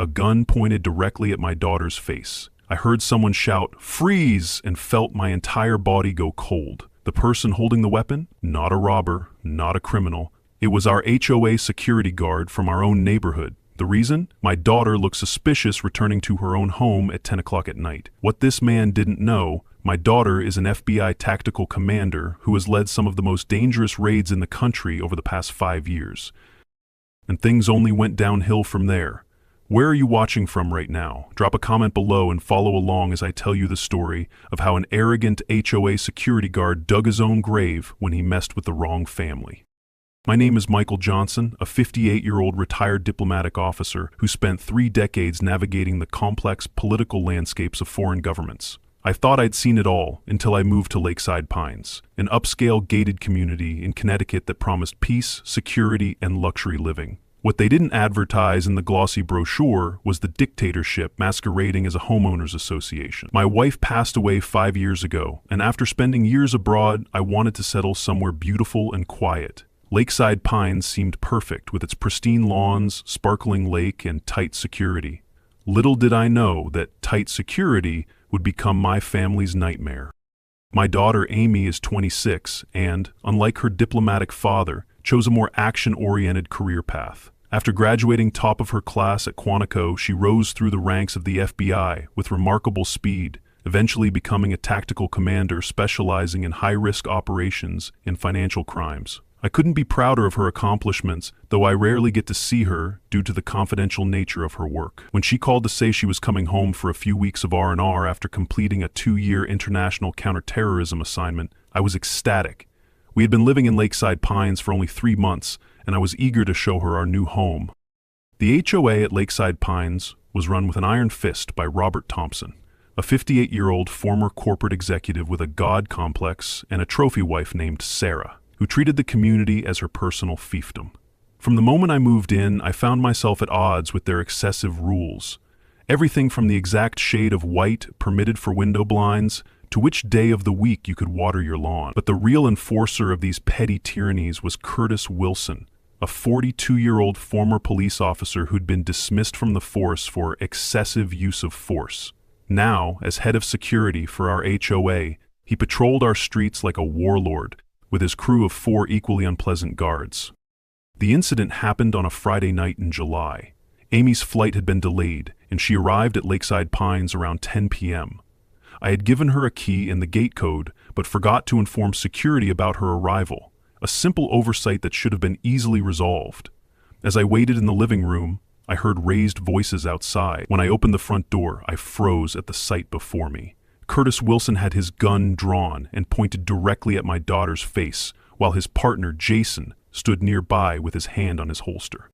a gun pointed directly at my daughter's face. I heard someone shout, "Freeze!" and felt my entire body go cold. The person holding the weapon? Not a robber, not a criminal. It was our HOA security guard from our own neighborhood. The reason? My daughter looked suspicious returning to her own home at 10 o'clock at night. What this man didn't know, my daughter is an FBI tactical commander who has led some of the most dangerous raids in the country over the past 5 years. And things only went downhill from there. Where are you watching from right now? Drop a comment below and follow along as I tell you the story of how an arrogant HOA security guard dug his own grave when he messed with the wrong family. My name is Michael Johnson, a 58-year-old retired diplomatic officer who spent 3 decades navigating the complex political landscapes of foreign governments. I thought I'd seen it all until I moved to Lakeside Pines, an upscale gated community in Connecticut that promised peace, security, and luxury living. What they didn't advertise in the glossy brochure was the dictatorship masquerading as a homeowners association. My wife passed away 5 years ago, and after spending years abroad, I wanted to settle somewhere beautiful and quiet. Lakeside Pines seemed perfect with its pristine lawns, sparkling lake, and tight security. Little did I know that tight security would become my family's nightmare. My daughter Amy is 26 and, unlike her diplomatic father, chose a more action-oriented career path. After graduating top of her class at Quantico, she rose through the ranks of the FBI with remarkable speed, eventually becoming a tactical commander specializing in high-risk operations in financial crimes. I couldn't be prouder of her accomplishments, though I rarely get to see her due to the confidential nature of her work. When she called to say she was coming home for a few weeks of R&R after completing a 2-year international counterterrorism assignment, I was ecstatic. We had been living in Lakeside Pines for only 3 months, and I was eager to show her our new home. The HOA at Lakeside Pines was run with an iron fist by Robert Thompson, a 58-year-old former corporate executive with a god complex and a trophy wife named Sarah, who treated the community as her personal fiefdom. From the moment I moved in, I found myself at odds with their excessive rules. Everything from the exact shade of white permitted for window blinds to which day of the week you could water your lawn. But the real enforcer of these petty tyrannies was Curtis Wilson, a 42-year-old former police officer who'd been dismissed from the force for excessive use of force. Now, as head of security for our HOA, he patrolled our streets like a warlord, with his crew of 4 equally unpleasant guards. The incident happened on a Friday night in July. Amy's flight had been delayed, and she arrived at Lakeside Pines around 10 p.m. I had given her a key and the gate code, but forgot to inform security about her arrival, a simple oversight that should have been easily resolved. As I waited in the living room, I heard raised voices outside. When I opened the front door, I froze at the sight before me. Curtis Wilson had his gun drawn and pointed directly at my daughter's face, while his partner, Jason, stood nearby with his hand on his holster.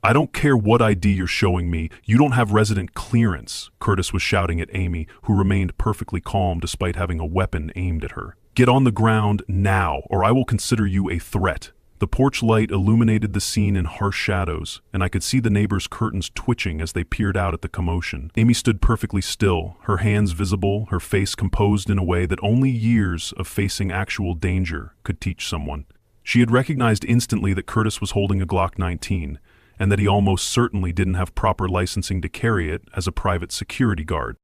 "I don't care what ID you're showing me, you don't have resident clearance," Curtis was shouting at Amy, who remained perfectly calm despite having a weapon aimed at her. "Get on the ground now, or I will consider you a threat." The porch light illuminated the scene in harsh shadows, and I could see the neighbors' curtains twitching as they peered out at the commotion. Amy stood perfectly still, her hands visible, her face composed in a way that only years of facing actual danger could teach someone. She had recognized instantly that Curtis was holding a Glock 19, and that he almost certainly didn't have proper licensing to carry it as a private security guard.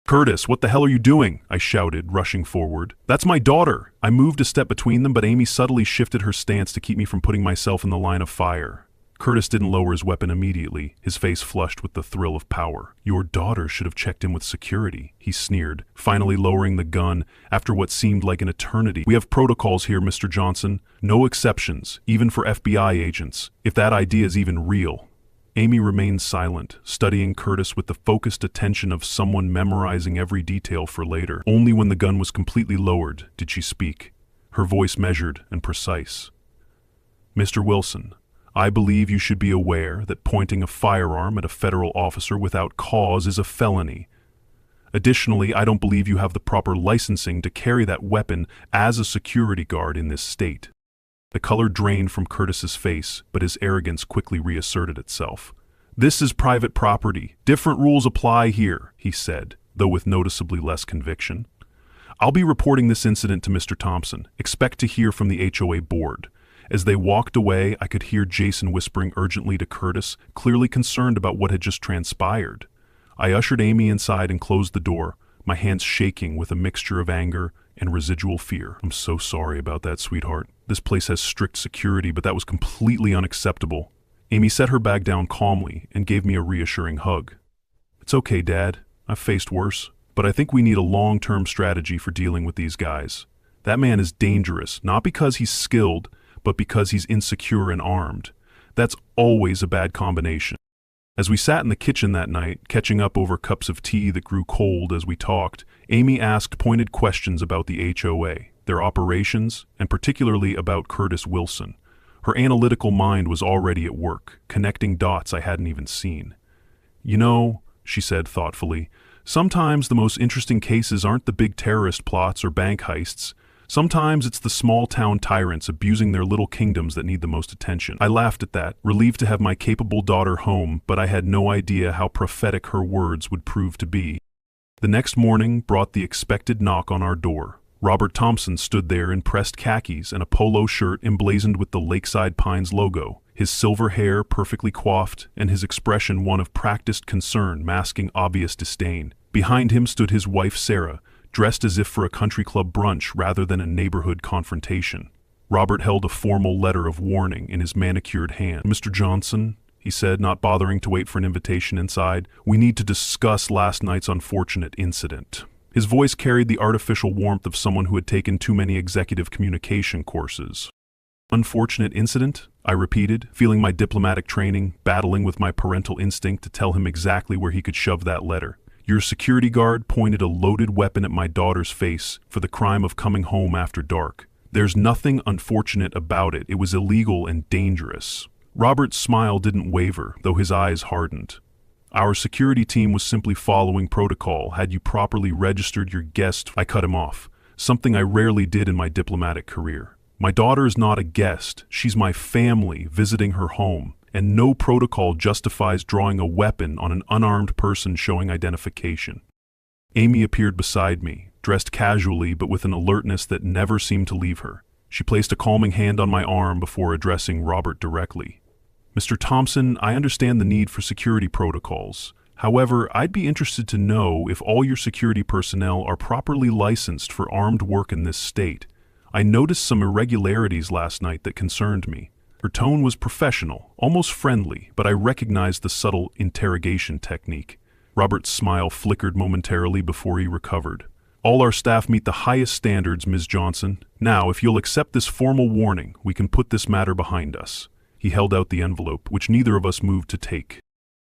"Curtis, what the hell are you doing?" I shouted, rushing forward. "That's my daughter!" I moved a step between them, but Amy subtly shifted her stance to keep me from putting myself in the line of fire. Curtis didn't lower his weapon immediately, his face flushed with the thrill of power. "Your daughter should have checked in with security," he sneered, finally lowering the gun after what seemed like an eternity. "We have protocols here, Mr. Johnson. No exceptions, even for FBI agents, if that idea is even real." Amy remained silent, studying Curtis with the focused attention of someone memorizing every detail for later. Only when the gun was completely lowered did she speak, her voice measured and precise. "Mr. Wilson, I believe you should be aware that pointing a firearm at a federal officer without cause is a felony. Additionally, I don't believe you have the proper licensing to carry that weapon as a security guard in this state." The color drained from Curtis's face, but his arrogance quickly reasserted itself. "This is private property. Different rules apply here," he said, though with noticeably less conviction. "I'll be reporting this incident to Mr. Thompson. Expect to hear from the HOA board. As they walked away, I could hear Jason whispering urgently to Curtis, clearly concerned about what had just transpired. I ushered Amy inside and closed the door, my hands shaking with a mixture of anger and residual fear. "I'm so sorry about that, sweetheart. This place has strict security, but that was completely unacceptable." Amy set her bag down calmly and gave me a reassuring hug. "It's okay, Dad. I've faced worse. But I think we need a long-term strategy for dealing with these guys. That man is dangerous, not because he's skilled, but because he's insecure and armed. That's always a bad combination." As we sat in the kitchen that night, catching up over cups of tea that grew cold as we talked, Amy asked pointed questions about the HOA, their operations, and particularly about Curtis Wilson. Her analytical mind was already at work, connecting dots I hadn't even seen. "You know," she said thoughtfully, "sometimes the most interesting cases aren't the big terrorist plots or bank heists. Sometimes it's the small-town tyrants abusing their little kingdoms that need the most attention." I laughed at that, relieved to have my capable daughter home, but I had no idea how prophetic her words would prove to be. The next morning brought the expected knock on our door. Robert Thompson stood there in pressed khakis and a polo shirt emblazoned with the Lakeside Pines logo, his silver hair perfectly coiffed and his expression one of practiced concern masking obvious disdain. Behind him stood his wife Sarah, dressed as if for a country club brunch rather than a neighborhood confrontation. Robert held a formal letter of warning in his manicured hand. "Mr. Johnson," he said, not bothering to wait for an invitation inside, "we need to discuss last night's unfortunate incident." His voice carried the artificial warmth of someone who had taken too many executive communication courses. "Unfortunate incident?" I repeated, feeling my diplomatic training, battling with my parental instinct to tell him exactly where he could shove that letter. "Your security guard pointed a loaded weapon at my daughter's face for the crime of coming home after dark. There's nothing unfortunate about it. It was illegal and dangerous." Robert's smile didn't waver, though his eyes hardened. "Our security team was simply following protocol. Had you properly registered your guest?" I cut him off, something I rarely did in my diplomatic career. "My daughter is not a guest. She's my family visiting her home, and no protocol justifies drawing a weapon on an unarmed person showing identification." Amy appeared beside me, dressed casually but with an alertness that never seemed to leave her. She placed a calming hand on my arm before addressing Robert directly. "Mr. Thompson, I understand the need for security protocols. However, I'd be interested to know if all your security personnel are properly licensed for armed work in this state. I noticed some irregularities last night that concerned me." Her tone was professional, almost friendly, but I recognized the subtle interrogation technique. Robert's smile flickered momentarily before he recovered. "All our staff meet the highest standards, Ms. Johnson. Now, if you'll accept this formal warning, we can put this matter behind us." He held out the envelope, which neither of us moved to take.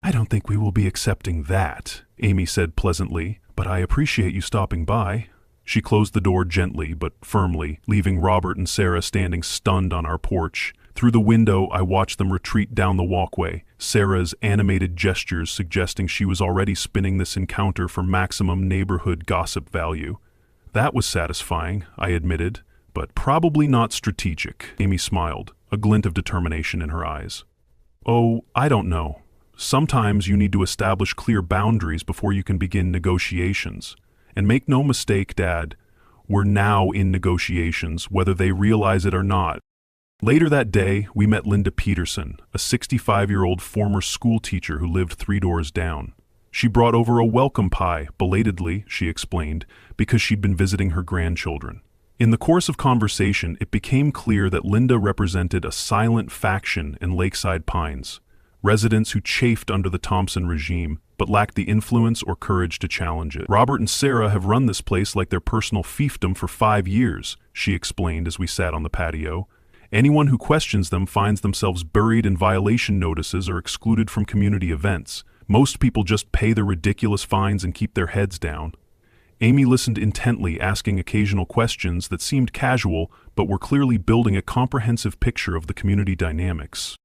"I don't think we will be accepting that," Amy said pleasantly, "but I appreciate you stopping by." She closed the door gently but firmly, leaving Robert and Sarah standing stunned on our porch. Through the window, I watched them retreat down the walkway, Sarah's animated gestures suggesting she was already spinning this encounter for maximum neighborhood gossip value. That was satisfying, I admitted, but probably not strategic. Amy smiled, a glint of determination in her eyes. "Oh, I don't know. Sometimes you need to establish clear boundaries before you can begin negotiations. And make no mistake, Dad, we're now in negotiations, whether they realize it or not." Later that day, we met Linda Peterson, a 65-year-old former school teacher who lived 3 doors down. She brought over a welcome pie, belatedly, she explained, because she'd been visiting her grandchildren. In the course of conversation, it became clear that Linda represented a silent faction in Lakeside Pines, residents who chafed under the Thompson regime, but lacked the influence or courage to challenge it. "Robert and Sarah have run this place like their personal fiefdom for 5 years, she explained as we sat on the patio. Anyone who questions them finds themselves buried in violation notices or excluded from community events. Most people just pay their ridiculous fines and keep their heads down." Amy listened intently, asking occasional questions that seemed casual but were clearly building a comprehensive picture of the community dynamics.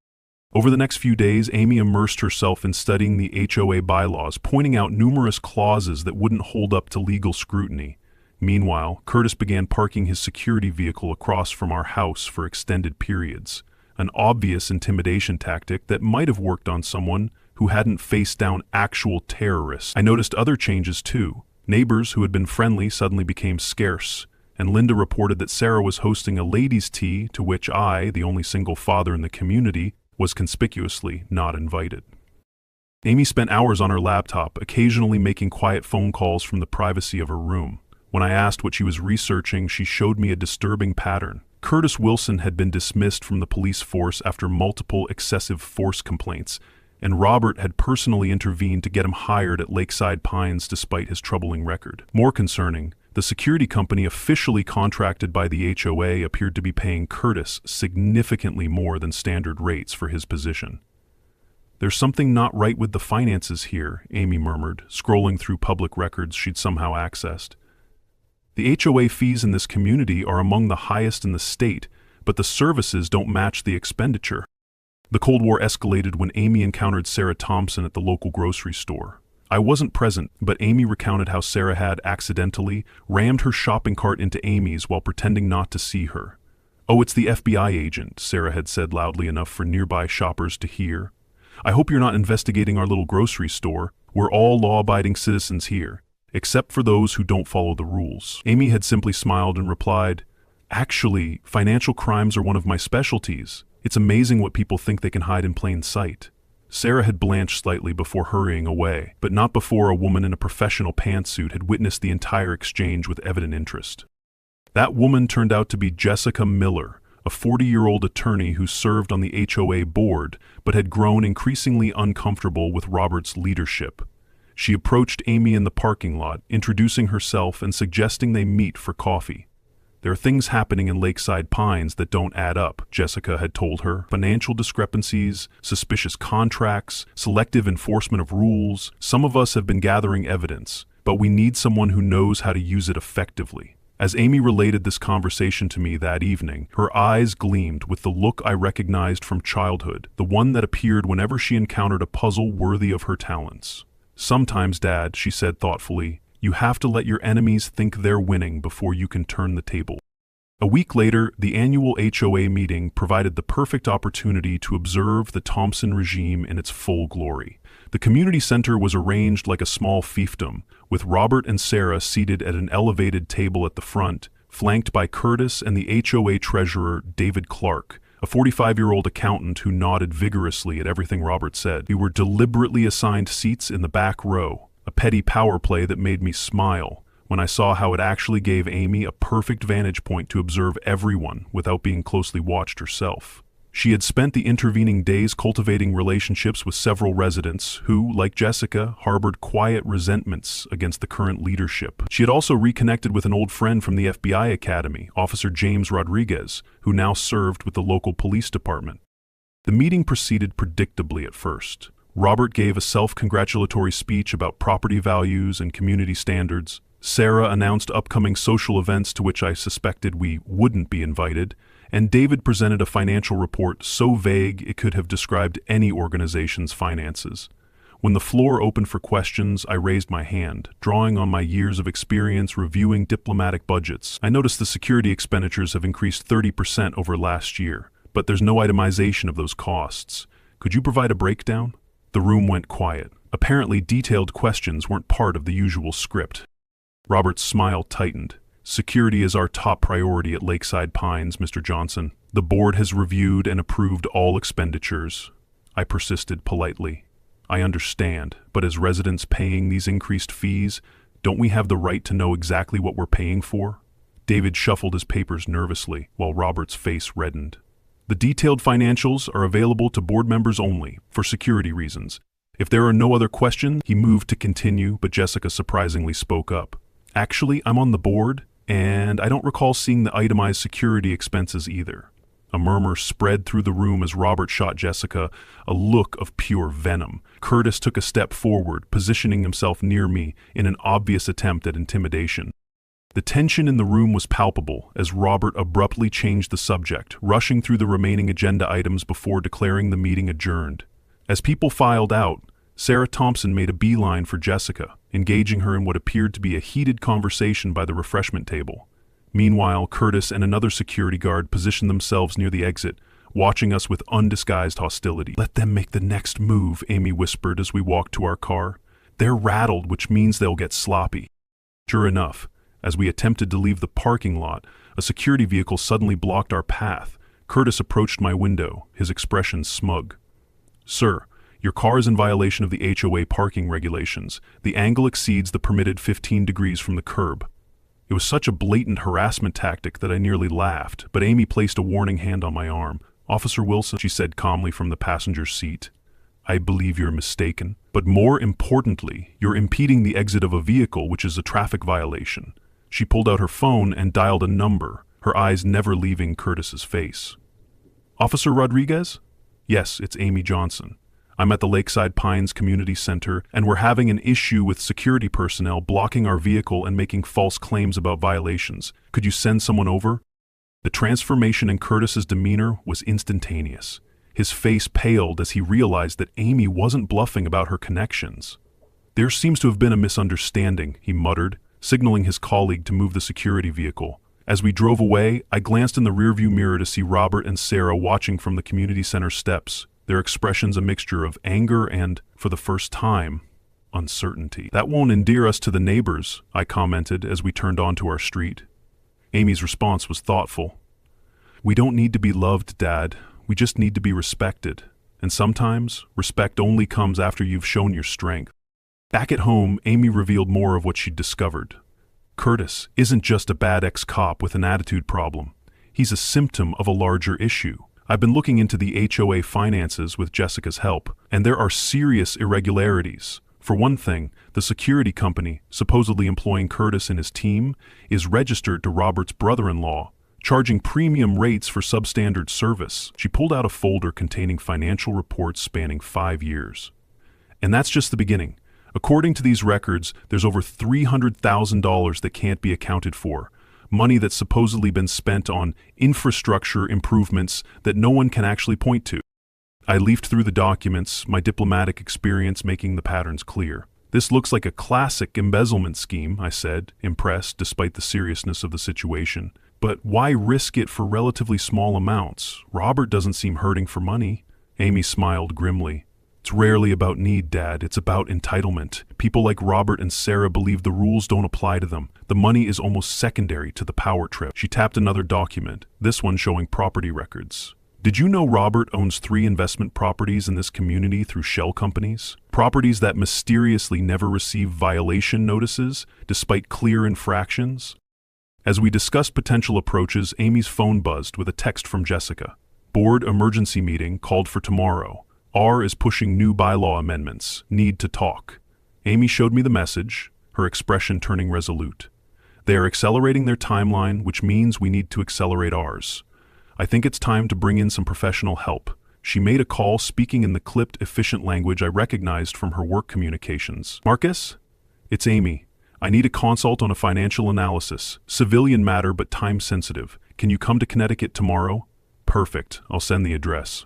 Over the next few days, Amy immersed herself in studying the HOA bylaws, pointing out numerous clauses that wouldn't hold up to legal scrutiny. Meanwhile, Curtis began parking his security vehicle across from our house for extended periods, an obvious intimidation tactic that might have worked on someone who hadn't faced down actual terrorists. I noticed other changes too. Neighbors who had been friendly suddenly became scarce, and Linda reported that Sarah was hosting a ladies' tea to which I, the only single father in the community, was conspicuously not invited. Amy spent hours on her laptop, occasionally making quiet phone calls from the privacy of her room. When I asked what she was researching, she showed me a disturbing pattern. Curtis Wilson had been dismissed from the police force after multiple excessive force complaints, and Robert had personally intervened to get him hired at Lakeside Pines despite his troubling record. More concerning, the security company officially contracted by the HOA appeared to be paying Curtis significantly more than standard rates for his position. "There's something not right with the finances here," Amy murmured, scrolling through public records she'd somehow accessed. "The HOA fees in this community are among the highest in the state, but the services don't match the expenditure." The Cold War escalated when Amy encountered Sarah Thompson at the local grocery store. I wasn't present, but Amy recounted how Sarah had accidentally rammed her shopping cart into Amy's while pretending not to see her. "Oh, it's the FBI agent," Sarah had said loudly enough for nearby shoppers to hear. "I hope you're not investigating our little grocery store. We're all law-abiding citizens here, except for those who don't follow the rules." Amy had simply smiled and replied, "Actually, financial crimes are one of my specialties. It's amazing what people think they can hide in plain sight." Sarah had blanched slightly before hurrying away, but not before a woman in a professional pantsuit had witnessed the entire exchange with evident interest. That woman turned out to be Jessica Miller, a 40-year-old attorney who served on the HOA board but had grown increasingly uncomfortable with Robert's leadership. She approached Amy in the parking lot, introducing herself and suggesting they meet for coffee. "There are things happening in Lakeside Pines that don't add up," Jessica had told her. "Financial discrepancies, suspicious contracts, selective enforcement of rules. Some of us have been gathering evidence, but we need someone who knows how to use it effectively." As Amy related this conversation to me that evening, her eyes gleamed with the look I recognized from childhood, the one that appeared whenever she encountered a puzzle worthy of her talents. "Sometimes, Dad," she said thoughtfully, "you have to let your enemies think they're winning before you can turn the table." A week later, the annual HOA meeting provided the perfect opportunity to observe the Thompson regime in its full glory. The community center was arranged like a small fiefdom, with Robert and Sarah seated at an elevated table at the front, flanked by Curtis and the HOA treasurer, David Clark, a 45-year-old accountant who nodded vigorously at everything Robert said. We were deliberately assigned seats in the back row, a petty power play that made me smile when I saw how it actually gave Amy a perfect vantage point to observe everyone without being closely watched herself. She had spent the intervening days cultivating relationships with several residents who, like Jessica, harbored quiet resentments against the current leadership. She had also reconnected with an old friend from the FBI Academy, Officer James Rodriguez, who now served with the local police department. The meeting proceeded predictably at first. Robert gave a self-congratulatory speech about property values and community standards. Sarah announced upcoming social events to which I suspected we wouldn't be invited, and David presented a financial report so vague it could have described any organization's finances. When the floor opened for questions, I raised my hand, drawing on my years of experience reviewing diplomatic budgets. "I noticed the security expenditures have increased 30% over last year, but there's no itemization of those costs. Could you provide a breakdown?" The room went quiet. Apparently, detailed questions weren't part of the usual script. Robert's smile tightened. "Security is our top priority at Lakeside Pines, Mr. Johnson. The board has reviewed and approved all expenditures." I persisted politely. "I understand, but as residents paying these increased fees, don't we have the right to know exactly what we're paying for?" David shuffled his papers nervously, while Robert's face reddened. "The detailed financials are available to board members only, for security reasons. If there are no other questions," he moved to continue, but Jessica surprisingly spoke up. "Actually, I'm on the board, and I don't recall seeing the itemized security expenses either." A murmur spread through the room as Robert shot Jessica a look of pure venom. Curtis took a step forward, positioning himself near me in an obvious attempt at intimidation. The tension in the room was palpable as Robert abruptly changed the subject, rushing through the remaining agenda items before declaring the meeting adjourned. As people filed out, Sarah Thompson made a beeline for Jessica, engaging her in what appeared to be a heated conversation by the refreshment table. Meanwhile, Curtis and another security guard positioned themselves near the exit, watching us with undisguised hostility. "Let them make the next move," Amy whispered as we walked to our car. "They're rattled, which means they'll get sloppy." Sure enough, As we attempted to leave the parking lot, a security vehicle suddenly blocked our path. Curtis approached my window, his expression smug. "Sir, your car is in violation of the HOA parking regulations. The angle exceeds the permitted 15 degrees from the curb." It was such a blatant harassment tactic that I nearly laughed, but Amy placed a warning hand on my arm. "Officer Wilson," she said calmly from the passenger seat, "I believe you're mistaken. But more importantly, you're impeding the exit of a vehicle, which is a traffic violation." She pulled out her phone and dialed a number, her eyes never leaving Curtis's face. "Officer Rodriguez?" "Yes, it's Amy Johnson. I'm at the Lakeside Pines Community Center, and we're having an issue with security personnel blocking our vehicle and making false claims about violations. Could you send someone over?" The transformation in Curtis's demeanor was instantaneous. His face paled as he realized that Amy wasn't bluffing about her connections. "There seems to have been a misunderstanding," he muttered, signaling his colleague to move the security vehicle. As we drove away, I glanced in the rearview mirror to see Robert and Sarah watching from the community center steps, their expressions a mixture of anger and, for the first time, uncertainty. "That won't endear us to the neighbors," I commented as we turned onto our street. Amy's response was thoughtful. "We don't need to be loved, Dad. We just need to be respected. And sometimes, respect only comes after you've shown your strength." Back at home, Amy revealed more of what she'd discovered. Curtis isn't just a bad ex-cop with an attitude problem. He's a symptom of a larger issue. I've been looking into the HOA finances with Jessica's help, and there are serious irregularities. For one thing, the security company, supposedly employing Curtis and his team, is registered to Robert's brother-in-law, charging premium rates for substandard service. She pulled out a folder containing financial reports spanning 5 years. And that's just the beginning. According to these records, there's over $300,000 that can't be accounted for. Money that's supposedly been spent on infrastructure improvements that no one can actually point to. I leafed through the documents, my diplomatic experience making the patterns clear. "This looks like a classic embezzlement scheme," I said, impressed despite the seriousness of the situation. "But why risk it for relatively small amounts? Robert doesn't seem hurting for money." Amy smiled grimly. "It's rarely about need, Dad. It's about entitlement. People like Robert and Sarah believe the rules don't apply to them. The money is almost secondary to the power trip." She tapped another document, this one showing property records. "Did you know Robert owns 3 investment properties in this community through shell companies? Properties that mysteriously never receive violation notices, despite clear infractions?" As we discussed potential approaches, Amy's phone buzzed with a text from Jessica. "Board emergency meeting called for tomorrow. R is pushing new bylaw amendments. Need to talk." Amy showed me the message, her expression turning resolute. "They are accelerating their timeline, which means we need to accelerate ours. I think it's time to bring in some professional help." She made a call speaking in the clipped, efficient language I recognized from her work communications. "Marcus? It's Amy. I need a consult on a financial analysis. Civilian matter but time sensitive. Can you come to Connecticut tomorrow?" "Perfect. I'll send the address."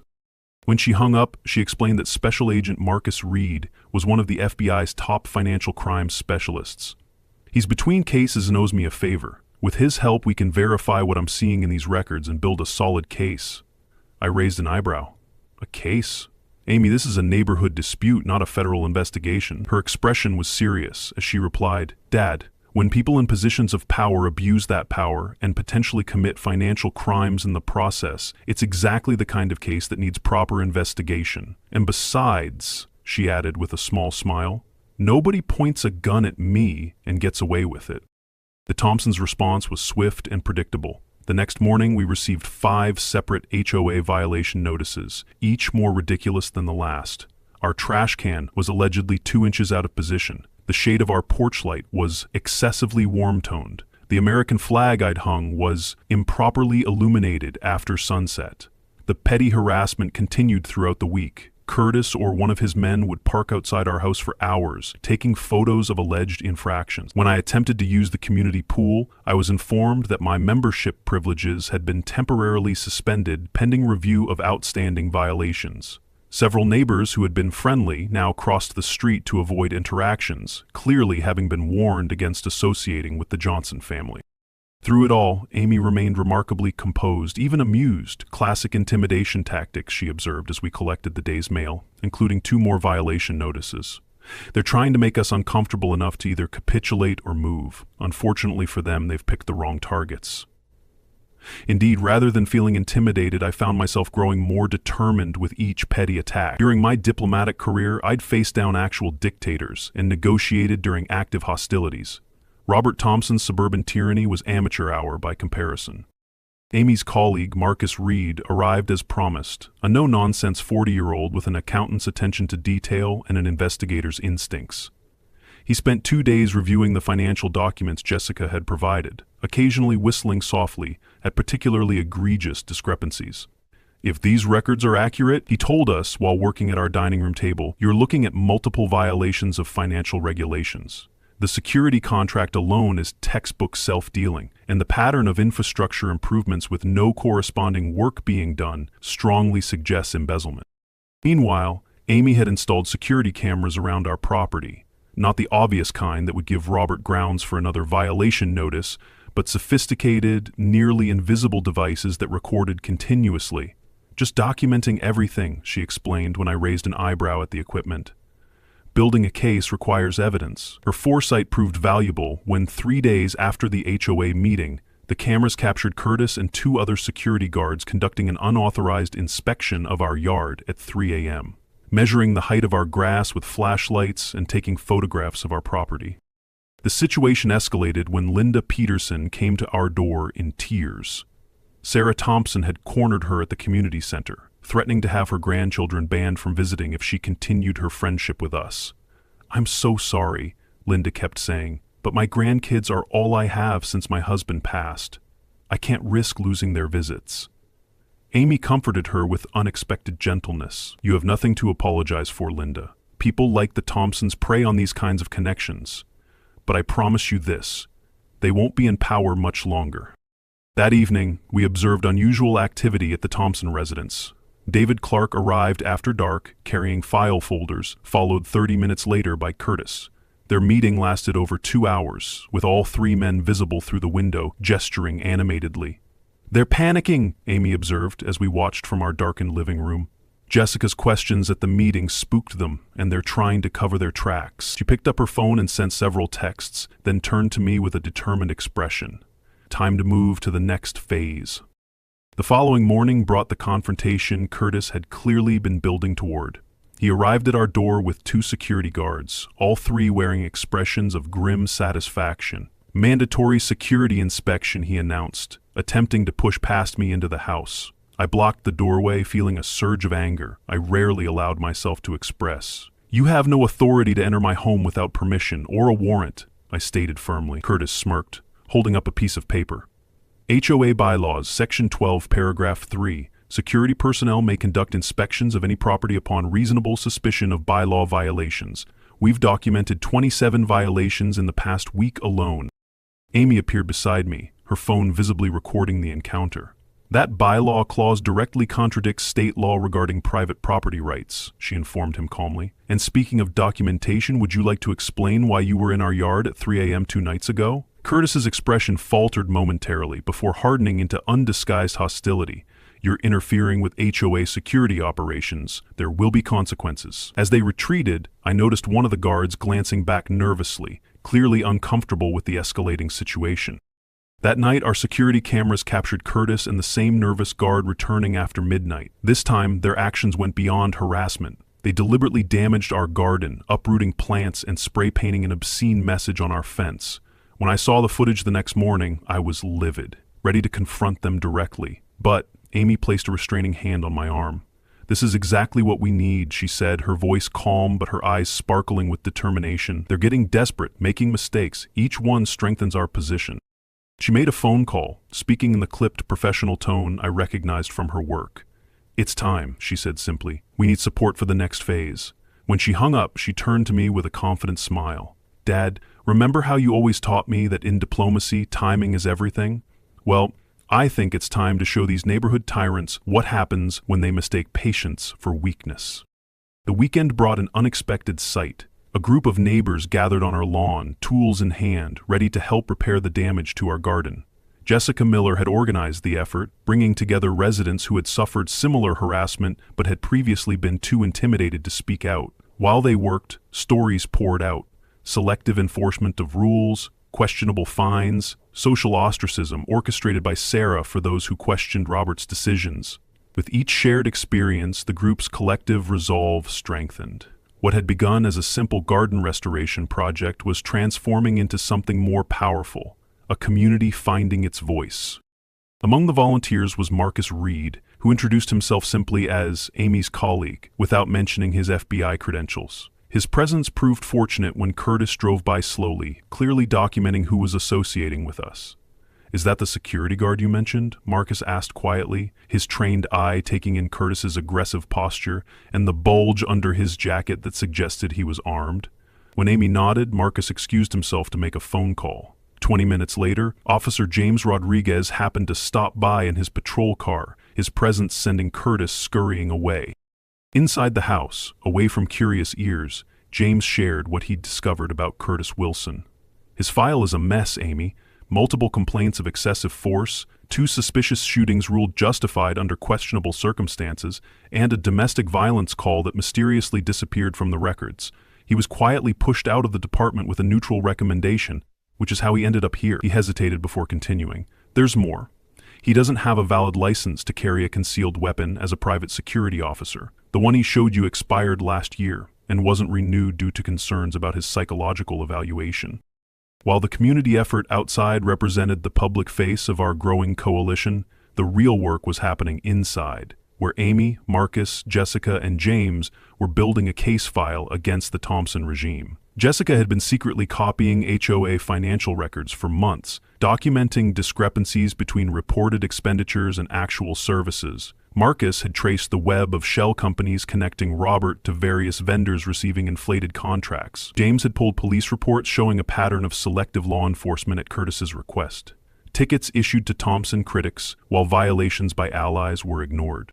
When she hung up, she explained that Special Agent Marcus Reed was one of the FBI's top financial crimes specialists. "He's between cases and owes me a favor. With his help, we can verify what I'm seeing in these records and build a solid case." I raised an eyebrow. "A case? Amy, this is a neighborhood dispute, not a federal investigation." Her expression was serious as she replied, "Dad, when people in positions of power abuse that power and potentially commit financial crimes in the process, it's exactly the kind of case that needs proper investigation. And besides," she added with a small smile, "nobody points a gun at me and gets away with it." The Thompsons' response was swift and predictable. The next morning, we received 5 separate HOA violation notices, each more ridiculous than the last. Our trash can was allegedly 2 inches out of position. The shade of our porch light was excessively warm-toned. The American flag I'd hung was improperly illuminated after sunset. The petty harassment continued throughout the week. Curtis or one of his men would park outside our house for hours, taking photos of alleged infractions. When I attempted to use the community pool, I was informed that my membership privileges had been temporarily suspended pending review of outstanding violations. Several neighbors who had been friendly now crossed the street to avoid interactions, clearly having been warned against associating with the Johnson family. Through it all, Amy remained remarkably composed, even amused. "Classic intimidation tactics," she observed as we collected the day's mail, including 2 more violation notices. They're trying to make us uncomfortable enough to either capitulate or move. Unfortunately for them, they've picked the wrong targets. Indeed, rather than feeling intimidated, I found myself growing more determined with each petty attack. During my diplomatic career, I'd faced down actual dictators and negotiated during active hostilities. Robert Thompson's suburban tyranny was amateur hour by comparison. Amy's colleague, Marcus Reed, arrived as promised, a no-nonsense 40-year-old with an accountant's attention to detail and an investigator's instincts. He spent 2 days reviewing the financial documents Jessica had provided, occasionally whistling softly at particularly egregious discrepancies. If these records are accurate, he told us while working at our dining room table, you're looking at multiple violations of financial regulations. The security contract alone is textbook self-dealing, and the pattern of infrastructure improvements with no corresponding work being done strongly suggests embezzlement. Meanwhile, Amy had installed security cameras around our property. Not the obvious kind that would give Robert grounds for another violation notice, but sophisticated, nearly invisible devices that recorded continuously. Just documenting everything, she explained when I raised an eyebrow at the equipment. Building a case requires evidence. Her foresight proved valuable when 3 days after the HOA meeting, the cameras captured Curtis and 2 other security guards conducting an unauthorized inspection of our yard at 3 a.m., measuring the height of our grass with flashlights and taking photographs of our property. The situation escalated when Linda Peterson came to our door in tears. Sarah Thompson had cornered her at the community center, threatening to have her grandchildren banned from visiting if she continued her friendship with us. "I'm so sorry," Linda kept saying, "but my grandkids are all I have since my husband passed. I can't risk losing their visits." Amy comforted her with unexpected gentleness. "You have nothing to apologize for, Linda. People like the Thompsons prey on these kinds of connections. But I promise you this, they won't be in power much longer." That evening, we observed unusual activity at the Thompson residence. David Clark arrived after dark, carrying file folders, followed 30 minutes later by Curtis. Their meeting lasted over 2 hours, with all 3 men visible through the window, gesturing animatedly. "They're panicking," Amy observed as we watched from our darkened living room. Jessica's questions at the meeting spooked them, and they're trying to cover their tracks. She picked up her phone and sent several texts, then turned to me with a determined expression. Time to move to the next phase. The following morning brought the confrontation Curtis had clearly been building toward. He arrived at our door with 2 security guards, all 3 wearing expressions of grim satisfaction. "Mandatory security inspection," he announced, attempting to push past me into the house. I blocked the doorway, feeling a surge of anger I rarely allowed myself to express. "You have no authority to enter my home without permission or a warrant," I stated firmly. Curtis smirked, holding up a piece of paper. "HOA Bylaws, Section 12, Paragraph 3. Security personnel may conduct inspections of any property upon reasonable suspicion of bylaw violations. We've documented 27 violations in the past week alone." Amy appeared beside me, her phone visibly recording the encounter. "That bylaw clause directly contradicts state law regarding private property rights," she informed him calmly. "And speaking of documentation, would you like to explain why you were in our yard at 3 a.m. 2 nights ago? Curtis's expression faltered momentarily before hardening into undisguised hostility. "You're interfering with HOA security operations. There will be consequences." As they retreated, I noticed one of the guards glancing back nervously, clearly uncomfortable with the escalating situation. That night, our security cameras captured Curtis and the same nervous guard returning after midnight. This time, their actions went beyond harassment. They deliberately damaged our garden, uprooting plants and spray painting an obscene message on our fence. When I saw the footage the next morning, I was livid, ready to confront them directly. But Amy placed a restraining hand on my arm. "This is exactly what we need," she said, her voice calm but her eyes sparkling with determination. "They're getting desperate, making mistakes. Each one strengthens our position." She made a phone call, speaking in the clipped professional tone I recognized from her work. "It's time," she said simply. "We need support for the next phase." When she hung up, she turned to me with a confident smile. "Dad, remember how you always taught me that in diplomacy, timing is everything? Well, I think it's time to show these neighborhood tyrants what happens when they mistake patience for weakness." The weekend brought an unexpected sight. A group of neighbors gathered on our lawn, tools in hand, ready to help repair the damage to our garden. Jessica Miller had organized the effort, bringing together residents who had suffered similar harassment but had previously been too intimidated to speak out. While they worked, stories poured out. Selective enforcement of rules, questionable fines, social ostracism orchestrated by Sarah for those who questioned Robert's decisions. With each shared experience, the group's collective resolve strengthened. What had begun as a simple garden restoration project was transforming into something more powerful, a community finding its voice. Among the volunteers was Marcus Reed, who introduced himself simply as Amy's colleague, without mentioning his FBI credentials. His presence proved fortunate when Curtis drove by slowly, clearly documenting who was associating with us. "Is that the security guard you mentioned?" Marcus asked quietly, his trained eye taking in Curtis's aggressive posture and the bulge under his jacket that suggested he was armed. When Amy nodded, Marcus excused himself to make a phone call. 20 minutes later, Officer James Rodriguez happened to stop by in his patrol car, his presence sending Curtis scurrying away. Inside the house, away from curious ears, James shared what he'd discovered about Curtis Wilson. "His file is a mess, Amy. Multiple complaints of excessive force, 2 suspicious shootings ruled justified under questionable circumstances, and a domestic violence call that mysteriously disappeared from the records. He was quietly pushed out of the department with a neutral recommendation, which is how he ended up here." He hesitated before continuing. "There's more. He doesn't have a valid license to carry a concealed weapon as a private security officer. The one he showed you expired last year and wasn't renewed due to concerns about his psychological evaluation." While the community effort outside represented the public face of our growing coalition, the real work was happening inside, where Amy, Marcus, Jessica, and James were building a case file against the Thompson regime. Jessica had been secretly copying HOA financial records for months, documenting discrepancies between reported expenditures and actual services. Marcus had traced the web of shell companies connecting Robert to various vendors receiving inflated contracts. James had pulled police reports showing a pattern of selective law enforcement at Curtis's request. Tickets issued to Thompson critics, while violations by allies were ignored.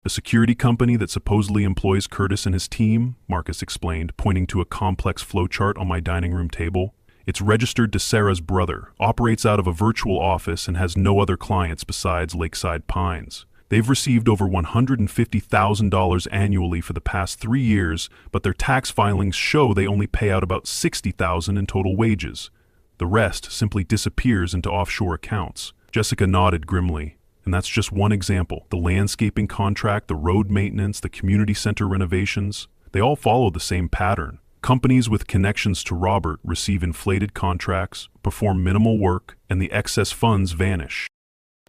"A security company that supposedly employs Curtis and his team," Marcus explained, pointing to a complex flowchart on my dining room table. "It's registered to Sarah's brother, operates out of a virtual office, and has no other clients besides Lakeside Pines. They've received over $150,000 annually for the past 3 years, but their tax filings show they only pay out about $60,000 in total wages. The rest simply disappears into offshore accounts." Jessica nodded grimly. "And that's just one example. The landscaping contract, the road maintenance, the community center renovations, they all follow the same pattern. Companies with connections to Robert receive inflated contracts, perform minimal work, and the excess funds vanish."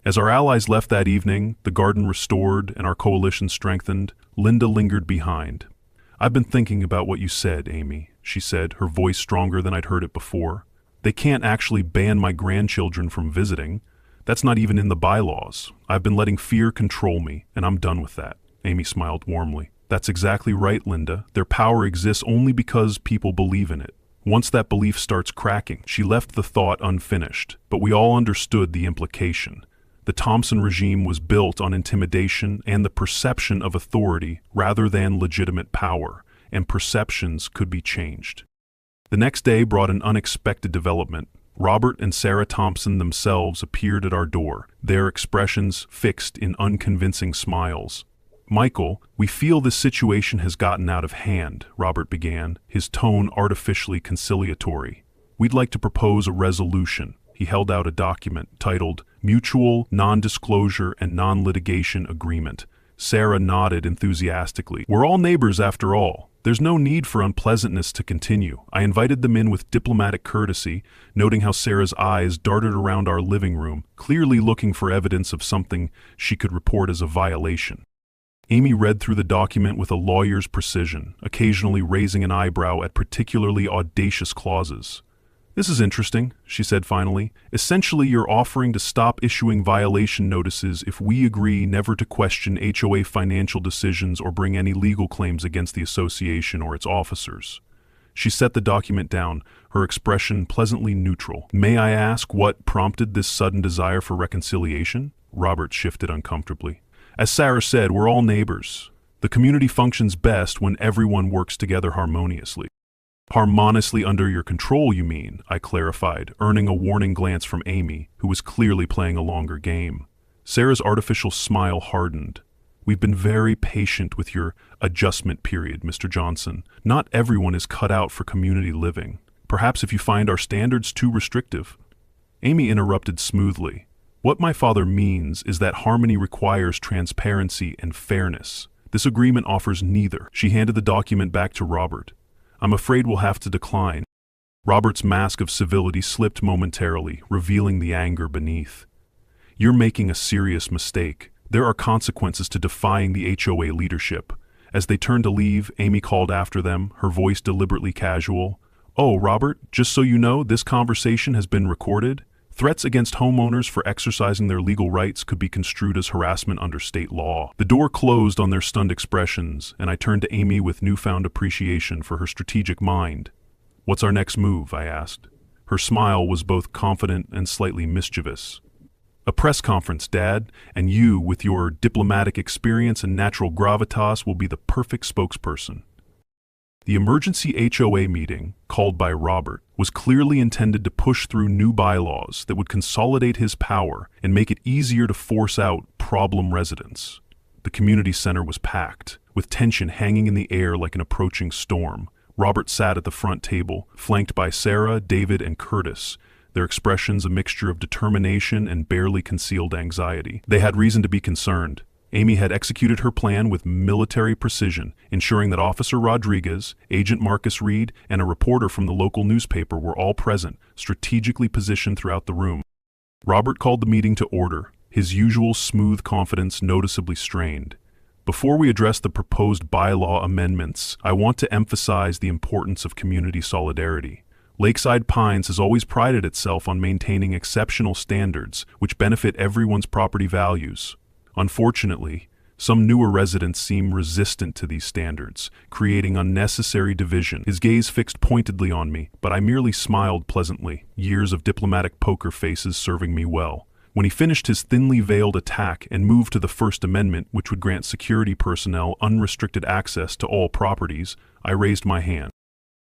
As our allies left that evening, the garden restored and our coalition strengthened, Linda lingered behind. "I've been thinking about what you said, Amy," she said, her voice stronger than I'd heard it before. "They can't actually ban my grandchildren from visiting. That's not even in the bylaws. I've been letting fear control me, and I'm done with that." Amy smiled warmly. "That's exactly right, Linda. Their power exists only because people believe in it. Once that belief starts cracking," she left the thought unfinished, but we all understood the implication. The Thompson regime was built on intimidation and the perception of authority rather than legitimate power, and perceptions could be changed. The next day brought an unexpected development. Robert and Sarah Thompson themselves appeared at our door, their expressions fixed in unconvincing smiles. "Michael, we feel this situation has gotten out of hand," Robert began, his tone artificially conciliatory. "We'd like to propose a resolution." He held out a document titled Mutual Non-Disclosure and Non-Litigation Agreement. Sarah nodded enthusiastically. "We're all neighbors after all. There's no need for unpleasantness to continue." I invited them in with diplomatic courtesy, noting how Sarah's eyes darted around our living room, clearly looking for evidence of something she could report as a violation. Amy read through the document with a lawyer's precision, occasionally raising an eyebrow at particularly audacious clauses. "This is interesting," she said finally. "Essentially, you're offering to stop issuing violation notices if we agree never to question HOA financial decisions or bring any legal claims against the association or its officers." She set the document down, her expression pleasantly neutral. "May I ask what prompted this sudden desire for reconciliation?" Robert shifted uncomfortably. "As Sarah said, we're all neighbors. The community functions best when everyone works together harmoniously." "Harmoniously under your control, you mean," I clarified, earning a warning glance from Amy, who was clearly playing a longer game. Sarah's artificial smile hardened. We've been very patient with your adjustment period, Mr. Johnson. Not everyone is cut out for community living. Perhaps if you find our standards too restrictive." Amy interrupted smoothly. "What my father means is that harmony requires transparency and fairness. This agreement offers neither." She handed the document back to Robert. "I'm afraid we'll have to decline." Robert's mask of civility slipped momentarily, revealing the anger beneath. "You're making a serious mistake. There are consequences to defying the HOA leadership." As they turned to leave, Amy called after them, her voice deliberately casual. "Oh, Robert, just so you know, this conversation has been recorded. Threats against homeowners for exercising their legal rights could be construed as harassment under state law." The door closed on their stunned expressions, and I turned to Amy with newfound appreciation for her strategic mind. "What's our next move?" I asked. Her smile was both confident and slightly mischievous. "A press conference, Dad, and you, with your diplomatic experience and natural gravitas, will be the perfect spokesperson." The emergency HOA meeting, called by Robert, was clearly intended to push through new bylaws that would consolidate his power and make it easier to force out problem residents. The community center was packed, with tension hanging in the air like an approaching storm. Robert sat at the front table, flanked by Sarah, David, and Curtis, their expressions a mixture of determination and barely concealed anxiety. They had reason to be concerned. Amy had executed her plan with military precision, ensuring that Officer Rodriguez, Agent Marcus Reed, and a reporter from the local newspaper were all present, strategically positioned throughout the room. Robert called the meeting to order, his usual smooth confidence noticeably strained. "Before we address the proposed bylaw amendments, I want to emphasize the importance of community solidarity. Lakeside Pines has always prided itself on maintaining exceptional standards, which benefit everyone's property values. Unfortunately, some newer residents seem resistant to these standards, creating unnecessary division." His gaze fixed pointedly on me, but I merely smiled pleasantly, years of diplomatic poker faces serving me well. When he finished his thinly veiled attack and moved to the First Amendment, which would grant security personnel unrestricted access to all properties, I raised my hand.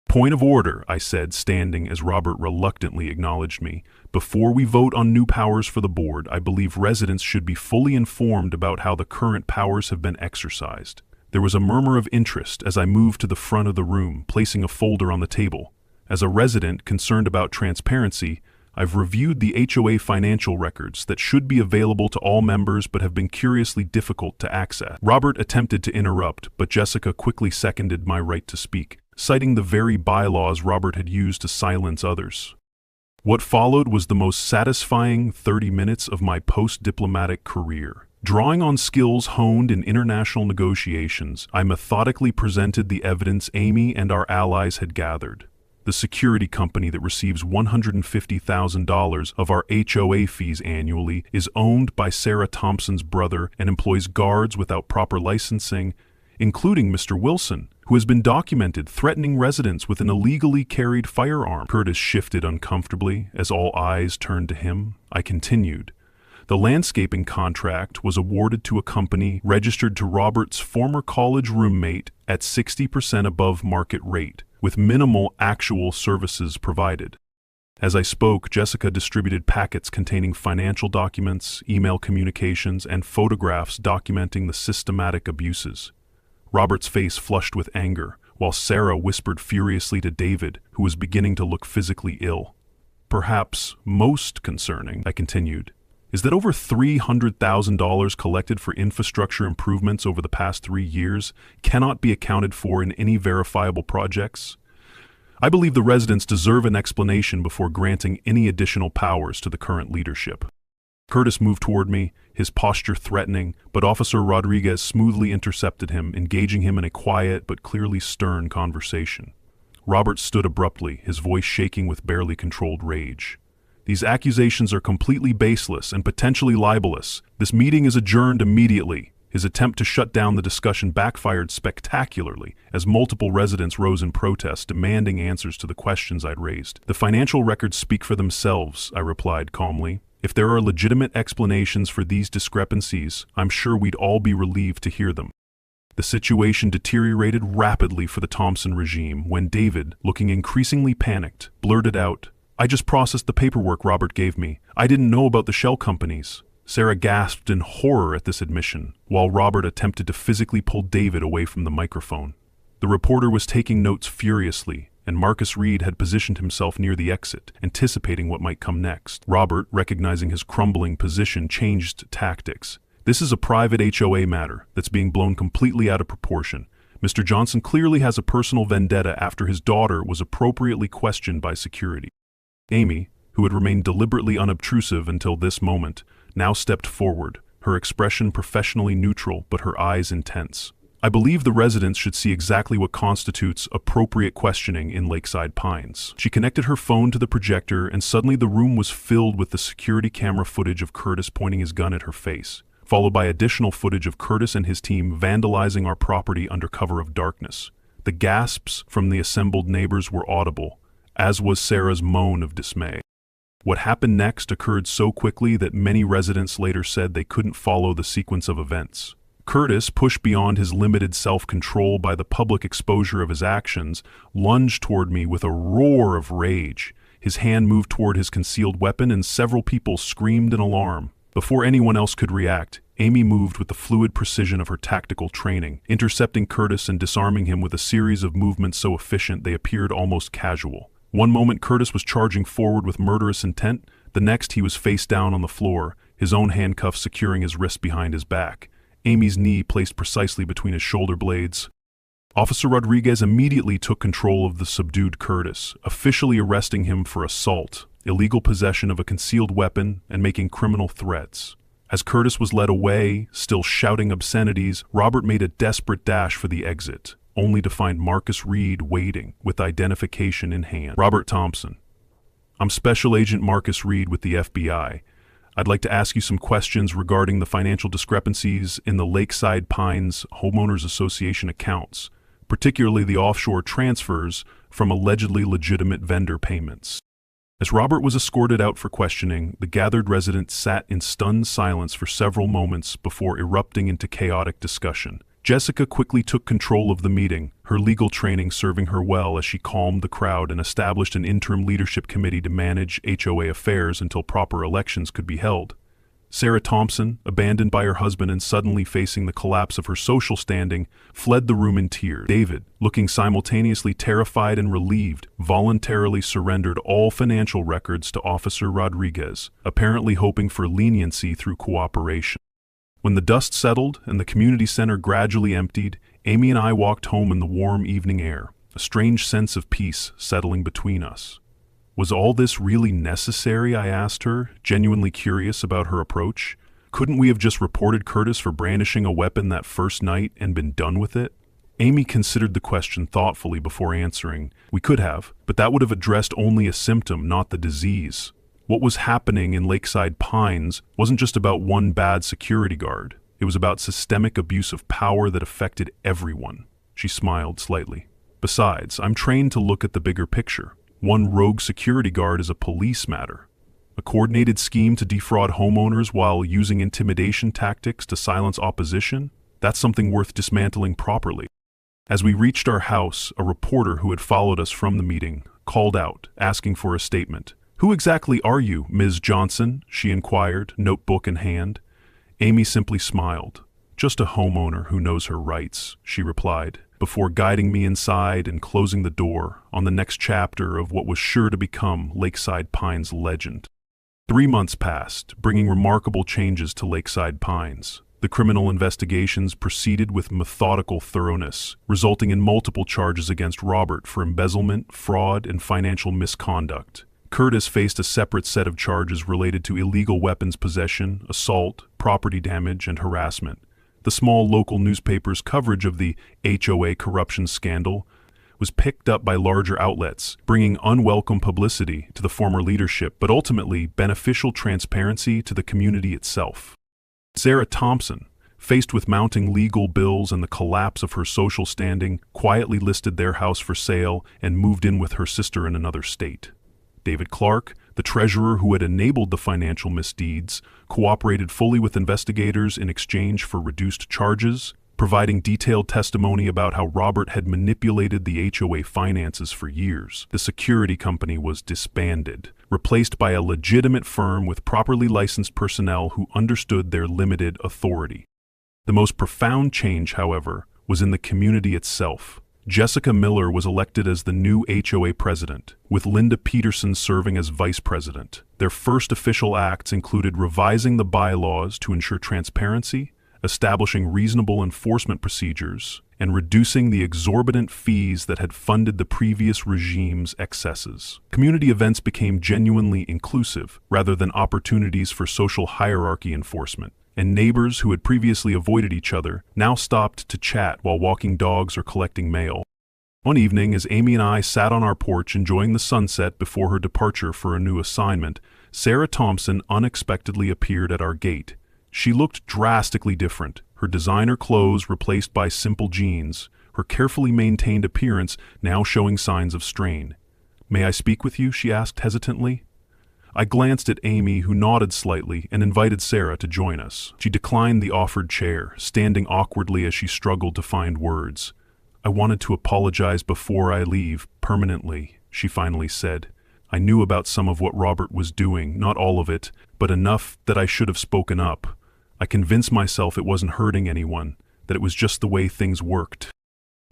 "Point of order," I said, standing as Robert reluctantly acknowledged me. "Before we vote on new powers for the board, I believe residents should be fully informed about how the current powers have been exercised." There was a murmur of interest as I moved to the front of the room, placing a folder on the table. As a resident concerned about transparency, I've reviewed the HOA financial records that should be available to all members but have been curiously difficult to access. Robert attempted to interrupt, but Jessica quickly seconded my right to speak, citing the very bylaws Robert had used to silence others. What followed was the most satisfying 30 minutes of my post-diplomatic career. Drawing on skills honed in international negotiations, I methodically presented the evidence Amy and our allies had gathered. The security company that receives $150,000 of our HOA fees annually is owned by Sarah Thompson's brother and employs guards without proper licensing, including Mr. Wilson, who has been documented threatening residents with an illegally carried firearm. Curtis shifted uncomfortably as all eyes turned to him. I continued. The landscaping contract was awarded to a company registered to Robert's former college roommate at 60% above market rate, with minimal actual services provided. As I spoke, Jessica distributed packets containing financial documents, email communications, and photographs documenting the systematic abuses. Robert's face flushed with anger, while Sarah whispered furiously to David, who was beginning to look physically ill. "Perhaps most concerning," I continued, "is that over $300,000 collected for infrastructure improvements over the past 3 years cannot be accounted for in any verifiable projects. I believe the residents deserve an explanation before granting any additional powers to the current leadership." Curtis moved toward me, his posture threatening, but Officer Rodriguez smoothly intercepted him, engaging him in a quiet but clearly stern conversation. Robert stood abruptly, his voice shaking with barely controlled rage. "These accusations are completely baseless and potentially libelous. This meeting is adjourned immediately." His attempt to shut down the discussion backfired spectacularly as multiple residents rose in protest, demanding answers to the questions I'd raised. "The financial records speak for themselves," I replied calmly. "If there are legitimate explanations for these discrepancies, I'm sure we'd all be relieved to hear them." The situation deteriorated rapidly for the Thompson regime when David, looking increasingly panicked, blurted out, "I just processed the paperwork Robert gave me. I didn't know about the shell companies." Sarah gasped in horror at this admission, while Robert attempted to physically pull David away from the microphone. The reporter was taking notes furiously, and Marcus Reed had positioned himself near the exit, anticipating what might come next. Robert, recognizing his crumbling position, changed tactics. "This is a private HOA matter that's being blown completely out of proportion. Mr. Johnson clearly has a personal vendetta after his daughter was appropriately questioned by security." Amy, who had remained deliberately unobtrusive until this moment, now stepped forward, her expression professionally neutral but her eyes intense. "I believe the residents should see exactly what constitutes appropriate questioning in Lakeside Pines." She connected her phone to the projector, and suddenly the room was filled with the security camera footage of Curtis pointing his gun at her face, followed by additional footage of Curtis and his team vandalizing our property under cover of darkness. The gasps from the assembled neighbors were audible, as was Sarah's moan of dismay. What happened next occurred so quickly that many residents later said they couldn't follow the sequence of events. Curtis, pushed beyond his limited self-control by the public exposure of his actions, lunged toward me with a roar of rage. His hand moved toward his concealed weapon, and several people screamed in alarm. Before anyone else could react, Amy moved with the fluid precision of her tactical training, intercepting Curtis and disarming him with a series of movements so efficient they appeared almost casual. One moment Curtis was charging forward with murderous intent, the next he was face down on the floor, his own handcuffs securing his wrist behind his back, Amy's knee placed precisely between his shoulder blades. Officer Rodriguez immediately took control of the subdued Curtis, officially arresting him for assault, illegal possession of a concealed weapon, and making criminal threats. As Curtis was led away, still shouting obscenities, Robert made a desperate dash for the exit, only to find Marcus Reed waiting, with identification in hand. "Robert Thompson. I'm Special Agent Marcus Reed with the FBI. I'd like to ask you some questions regarding the financial discrepancies in the Lakeside Pines Homeowners Association accounts, particularly the offshore transfers from allegedly legitimate vendor payments." As Robert was escorted out for questioning, the gathered residents sat in stunned silence for several moments before erupting into chaotic discussion. Jessica quickly took control of the meeting, her legal training serving her well as she calmed the crowd and established an interim leadership committee to manage HOA affairs until proper elections could be held. Sarah Thompson, abandoned by her husband and suddenly facing the collapse of her social standing, fled the room in tears. David, looking simultaneously terrified and relieved, voluntarily surrendered all financial records to Officer Rodriguez, apparently hoping for leniency through cooperation. When the dust settled and the community center gradually emptied, Amy and I walked home in the warm evening air, a strange sense of peace settling between us. Was all this really necessary, I asked her, genuinely curious about her approach. Couldn't we have just reported Curtis for brandishing a weapon that first night and been done with it? Amy considered the question thoughtfully before answering. We could have, but that would have addressed only a symptom, not the disease. What was happening in Lakeside Pines wasn't just about one bad security guard. It was about systemic abuse of power that affected everyone. She smiled slightly. Besides, I'm trained to look at the bigger picture. One rogue security guard is a police matter. A coordinated scheme to defraud homeowners while using intimidation tactics to silence opposition? That's something worth dismantling properly. As we reached our house, a reporter who had followed us from the meeting called out, asking for a statement. "Who exactly are you, Ms. Johnson?" she inquired, notebook in hand. Amy simply smiled. "Just a homeowner who knows her rights," she replied, before guiding me inside and closing the door on the next chapter of what was sure to become Lakeside Pines' legend. 3 months passed, bringing remarkable changes to Lakeside Pines. The criminal investigations proceeded with methodical thoroughness, resulting in multiple charges against Robert for embezzlement, fraud, and financial misconduct. Curtis faced a separate set of charges related to illegal weapons possession, assault, property damage, and harassment. The small local newspaper's coverage of the HOA corruption scandal was picked up by larger outlets, bringing unwelcome publicity to the former leadership, but ultimately beneficial transparency to the community itself. Sarah Thompson, faced with mounting legal bills and the collapse of her social standing, quietly listed their house for sale and moved in with her sister in another state. David Clark, the treasurer who had enabled the financial misdeeds, cooperated fully with investigators in exchange for reduced charges. providing detailed testimony about how Robert had manipulated the HOA finances for years. The security company was disbanded, replaced by a legitimate firm with properly licensed personnel who understood their limited authority. The most profound change, however, was in the community itself. Jessica Miller was elected as the new HOA president, with Linda Peterson serving as vice president. Their first official acts included revising the bylaws to ensure transparency, establishing reasonable enforcement procedures, and reducing the exorbitant fees that had funded the previous regime's excesses. Community events became genuinely inclusive, rather than opportunities for social hierarchy enforcement, and neighbors who had previously avoided each other now stopped to chat while walking dogs or collecting mail. One evening, as Amy and I sat on our porch enjoying the sunset before her departure for a new assignment, Sarah Thompson unexpectedly appeared at our gate. She looked drastically different, her designer clothes replaced by simple jeans, her carefully maintained appearance now showing signs of strain. "May I speak with you?" she asked hesitantly. I glanced at Amy, who nodded slightly, and invited Sarah to join us. She declined the offered chair, standing awkwardly as she struggled to find words. "I wanted to apologize before I leave, permanently," she finally said. "I knew about some of what Robert was doing, not all of it, but enough that I should have spoken up. I convinced myself it wasn't hurting anyone, that it was just the way things worked."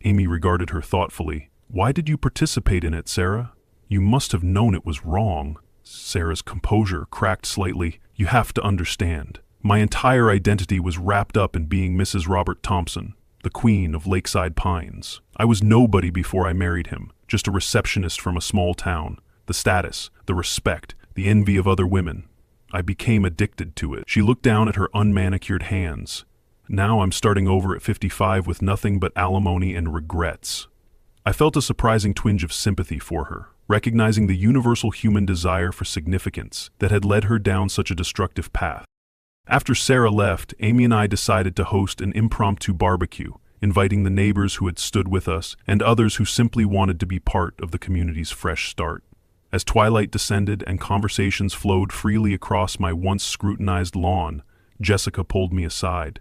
Amy regarded her thoughtfully. "Why did you participate in it, Sarah? You must have known it was wrong." Sarah's composure cracked slightly. "You have to understand. My entire identity was wrapped up in being Mrs. Robert Thompson, the Queen of Lakeside Pines. I was nobody before I married him, just a receptionist from a small town. The status, the respect, the envy of other women. I became addicted to it." She looked down at her unmanicured hands. "Now I'm starting over at 55 with nothing but alimony and regrets." I felt a surprising twinge of sympathy for her, recognizing the universal human desire for significance that had led her down such a destructive path. After Sarah left, Amy and I decided to host an impromptu barbecue, inviting the neighbors who had stood with us and others who simply wanted to be part of the community's fresh start. As twilight descended and conversations flowed freely across my once scrutinized lawn, Jessica pulled me aside.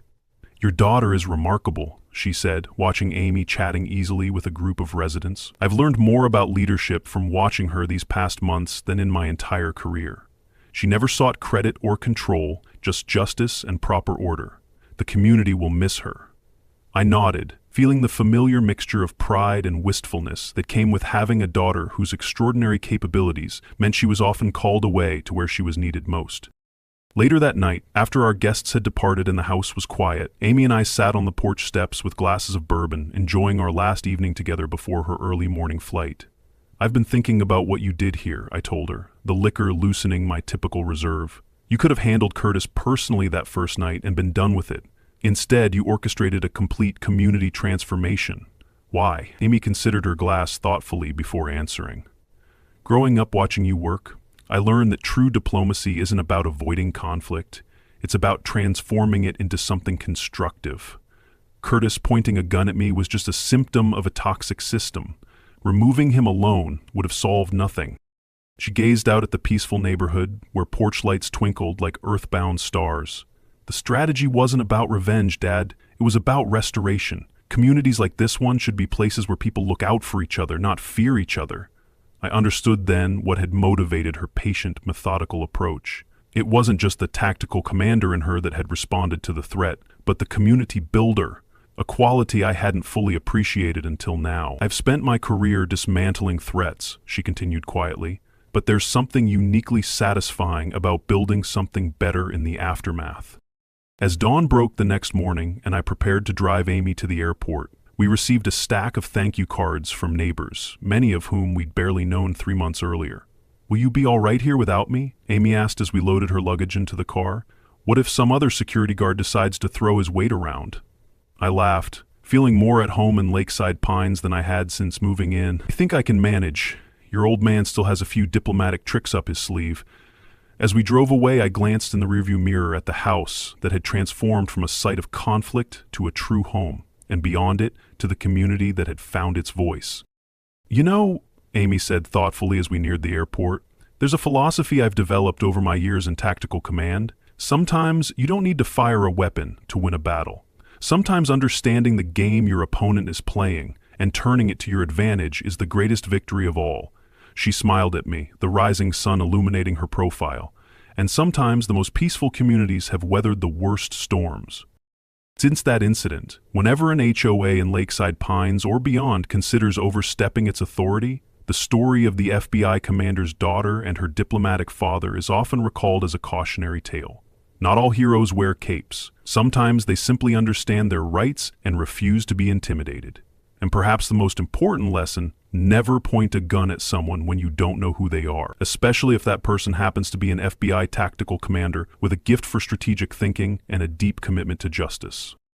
"Your daughter is remarkable," she said, watching Amy chatting easily with a group of residents. "I've learned more about leadership from watching her these past months than in my entire career. She never sought credit or control, just justice and proper order. The community will miss her." I nodded, feeling the familiar mixture of pride and wistfulness that came with having a daughter whose extraordinary capabilities meant she was often called away to where she was needed most. Later that night, after our guests had departed and the house was quiet, Amy and I sat on the porch steps with glasses of bourbon, enjoying our last evening together before her early morning flight. "I've been thinking about what you did here," I told her, the liquor loosening my typical reserve. "You could have handled Curtis personally that first night and been done with it. Instead, you orchestrated a complete community transformation. Why?" Amy considered her glass thoughtfully before answering. "Growing up watching you work, I learned that true diplomacy isn't about avoiding conflict. It's about transforming it into something constructive. Curtis pointing a gun at me was just a symptom of a toxic system. Removing him alone would have solved nothing." She gazed out at the peaceful neighborhood, where porch lights twinkled like earthbound stars. "The strategy wasn't about revenge, Dad. It was about restoration. Communities like this one should be places where people look out for each other, not fear each other." I understood then what had motivated her patient, methodical approach. It wasn't just the tactical commander in her that had responded to the threat, but the community builder, a quality I hadn't fully appreciated until now. "I've spent my career dismantling threats," she continued quietly, "but there's something uniquely satisfying about building something better in the aftermath." As dawn broke the next morning and I prepared to drive Amy to the airport, we received a stack of thank you cards from neighbors, many of whom we'd barely known 3 months earlier. "Will you be all right here without me?" Amy asked as we loaded her luggage into the car. "What if some other security guard decides to throw his weight around?" I laughed, feeling more at home in Lakeside Pines than I had since moving in. "I think I can manage. Your old man still has a few diplomatic tricks up his sleeve." As we drove away, I glanced in the rearview mirror at the house that had transformed from a site of conflict to a true home, and beyond it, to the community that had found its voice. "You know," Amy said thoughtfully as we neared the airport, "there's a philosophy I've developed over my years in tactical command. Sometimes you don't need to fire a weapon to win a battle. Sometimes understanding the game your opponent is playing and turning it to your advantage is the greatest victory of all. She smiled at me, the rising sun illuminating her profile. And sometimes the most peaceful communities have weathered the worst storms. Since that incident, whenever an HOA in Lakeside Pines or beyond considers overstepping its authority, the story of the FBI commander's daughter and her diplomatic father is often recalled as a cautionary tale. Not all heroes wear capes. Sometimes they simply understand their rights and refuse to be intimidated. And perhaps the most important lesson, never point a gun at someone when you don't know who they are, especially if that person happens to be an FBI tactical commander with a gift for strategic thinking and a deep commitment to justice.